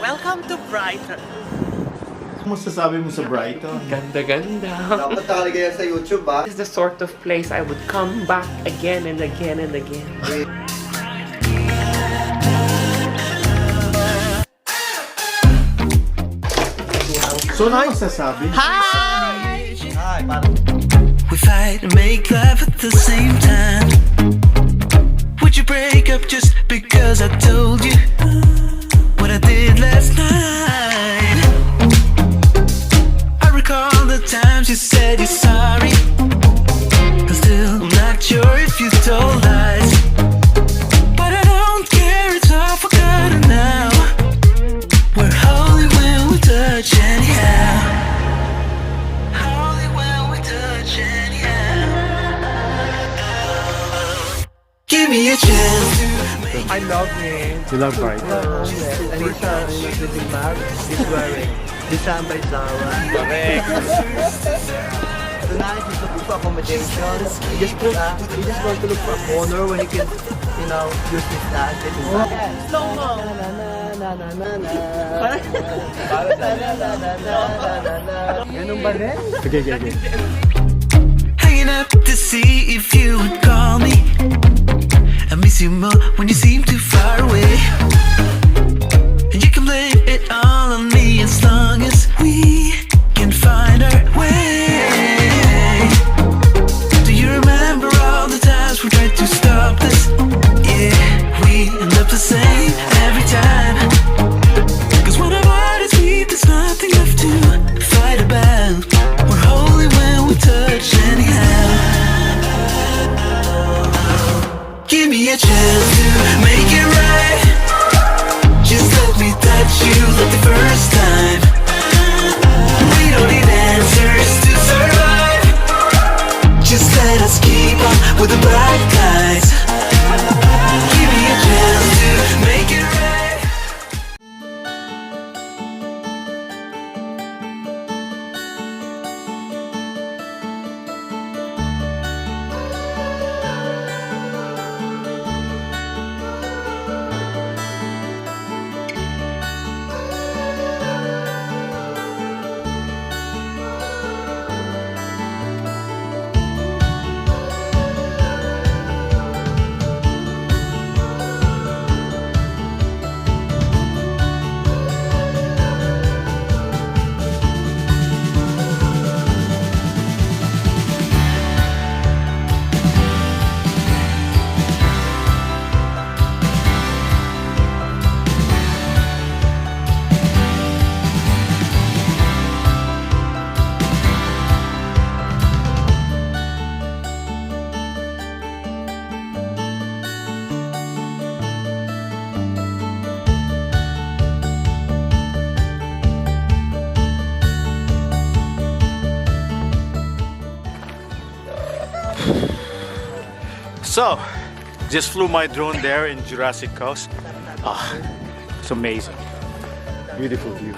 Welcome to Brighton. Kumusta sabi mo sa Brighton? Ganda-ganda. Dapat talaga yan sa YouTube, ba? This is the sort of place I would come back again and again and again. So, ano masasabi? Hi! Hi, parang... We fight and make love at the same time. Would you break up just because I told you what I did last night? I recall the times you said you're sorry. I'm still not sure if you told lies, but I don't care, it's all forgotten now. We're holy when we touch anyhow. Give me a chance to make I love it. You love Brighton? Anita, yung bag, is wearing. Designed by Zara. Correct. Tonight, he's looking for accommodations. He just want to look for a corner where he can, you know, use his dad. Slow mo. Ganun ba rin? Okay. hanging up to see if you would call me. I miss you more when you seem too far away. And you can blame it all on me as long as we can find our way. Do you remember all the times we tried to stop this? Yeah, we end up the same every time. Cause when our heart is deep, there's nothing left to fight about. We're holy when we touch anyhow. Give me a chance to make it right. Just let me touch you like the first time. We don't need answers to survive. Just let us keep on with the black guys. Give me a chance to make it right. So, just flew my drone there in Jurassic Coast. It's amazing. Beautiful view.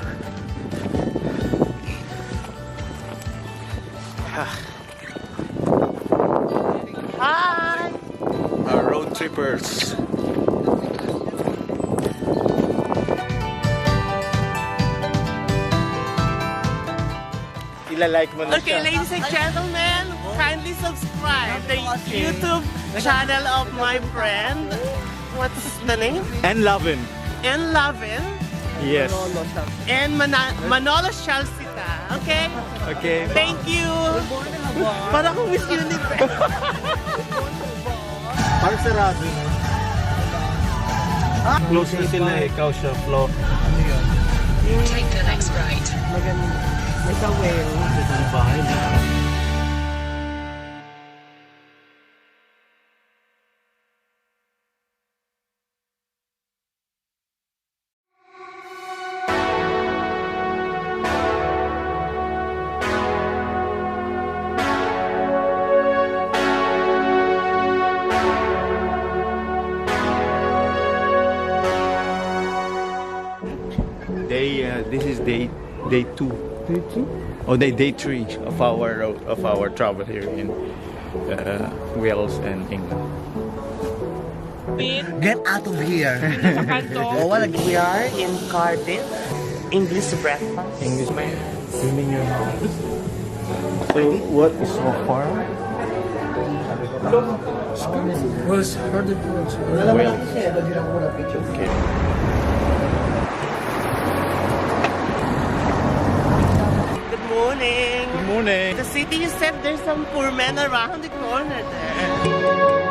Hi! Our road trippers. Ilalike mo na Okay, siya. ladies and gentlemen, kindly subscribe the YouTube channel of my friend. What's the name? And Lavin. And Lavin. Yes. And Manolo Shalsita. Okay? Okay. Thank you. Para kung Miss Universe. Parang sarado. Close na sila eh. Ikaw siya, Flo. Take the next right. May kawel. Ang bahay na. This is day 2. Day 2? Oh, day 3 of our travel here in Wales and England. Get out of here. Oh, what a We are in Cardiff. English breakfast. English man. Cleaning your house. So what is so far? Where's Harlech? Okay. Good morning. Good morning. The city, you said there's some poor men around the corner there.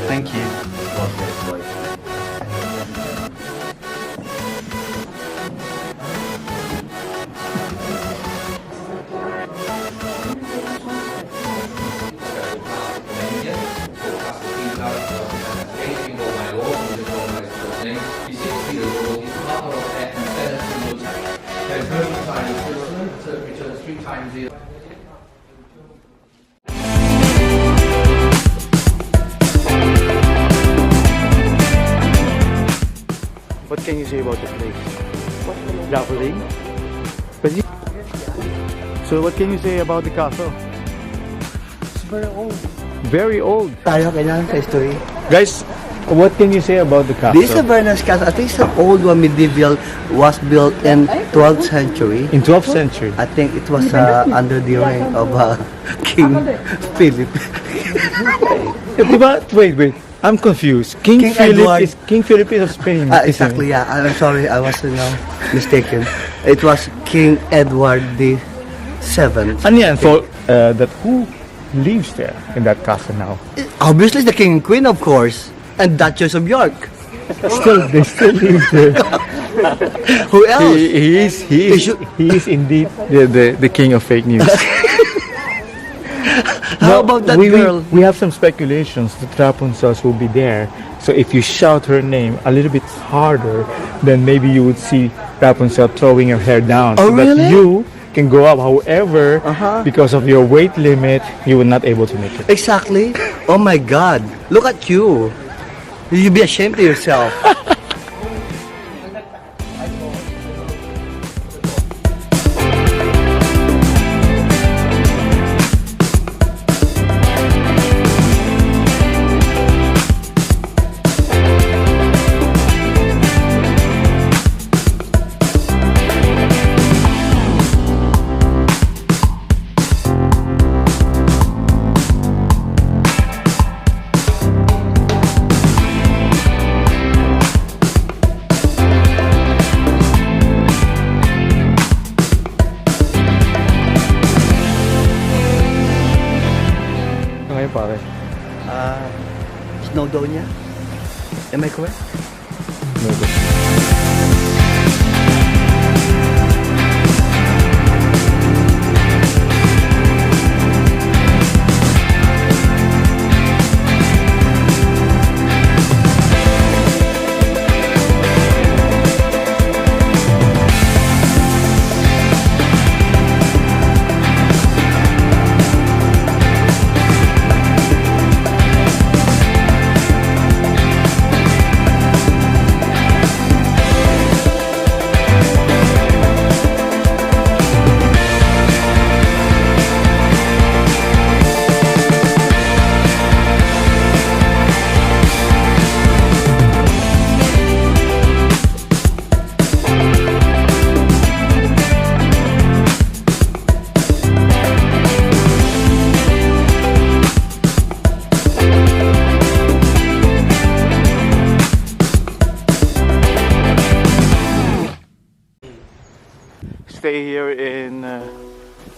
Thank you. What can you say about the place? Traveling? So what can you say about the castle? It's very old. Very old. Tayo kailangan sa history. Guys, what can you say about the castle? This is a very nice castle. I think it's an old one, medieval, was built in 12th century. In 12th century. I think it was under the reign of King Philip. Diba? Wait. I'm confused. King Edward. King Philip is of Spain. Exactly, yeah. I'm sorry, I was mistaken. It was King Edward the Seventh. And yeah, so that who lives there in that castle now? Obviously, the King and Queen, of course, and Duchess of York. They still live there. Who else? He is indeed the king of fake news. How about that girl? We have some speculations that Rapunzel will be there. So if you shout her name a little bit harder, then maybe you would see Rapunzel throwing her hair down. Oh, so that really? you can go up. However, because of your weight limit, you will not able to make it. Exactly. Oh my God! Look at you. You'd be ashamed of yourself. Pare. Snowdon niya? Am I correct? stay here in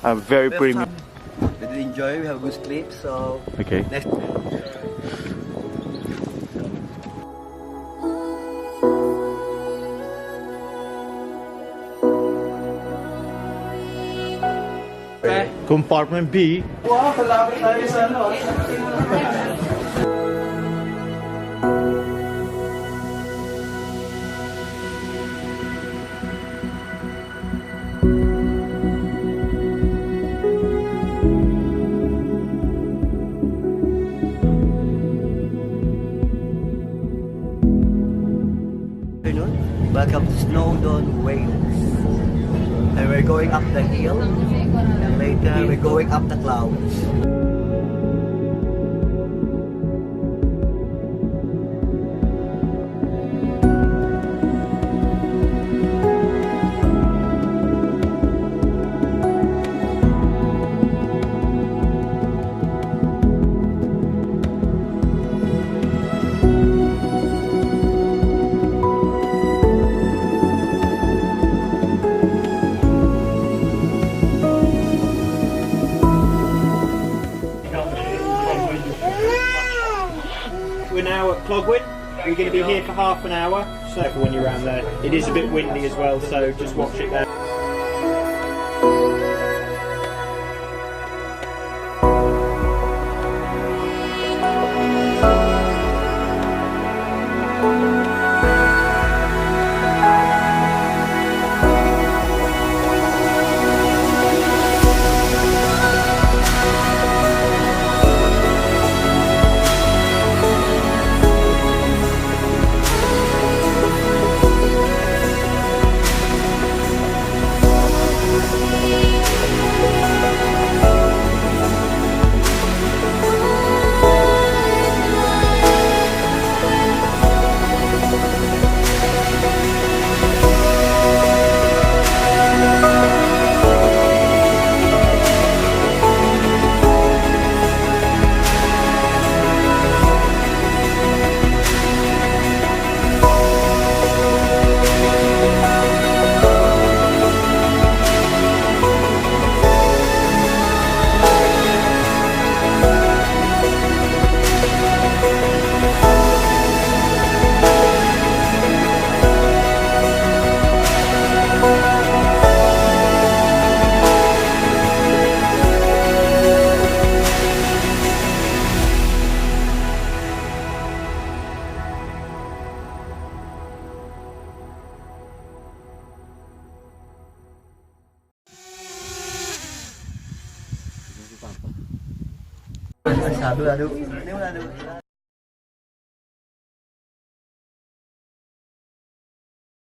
a very premium. We did enjoy, we have good sleep, so Okay. next Compartment B. Wow, kalapit tayo sa ano. afternoon. Welcome to Snowdon, Wales. And we're going up the hill, and later we're going up the clouds. We're now at Clogwyn. We're going to be here for half an hour. So for when you're around there, it is a bit windy as well, so just watch it there. Sabi,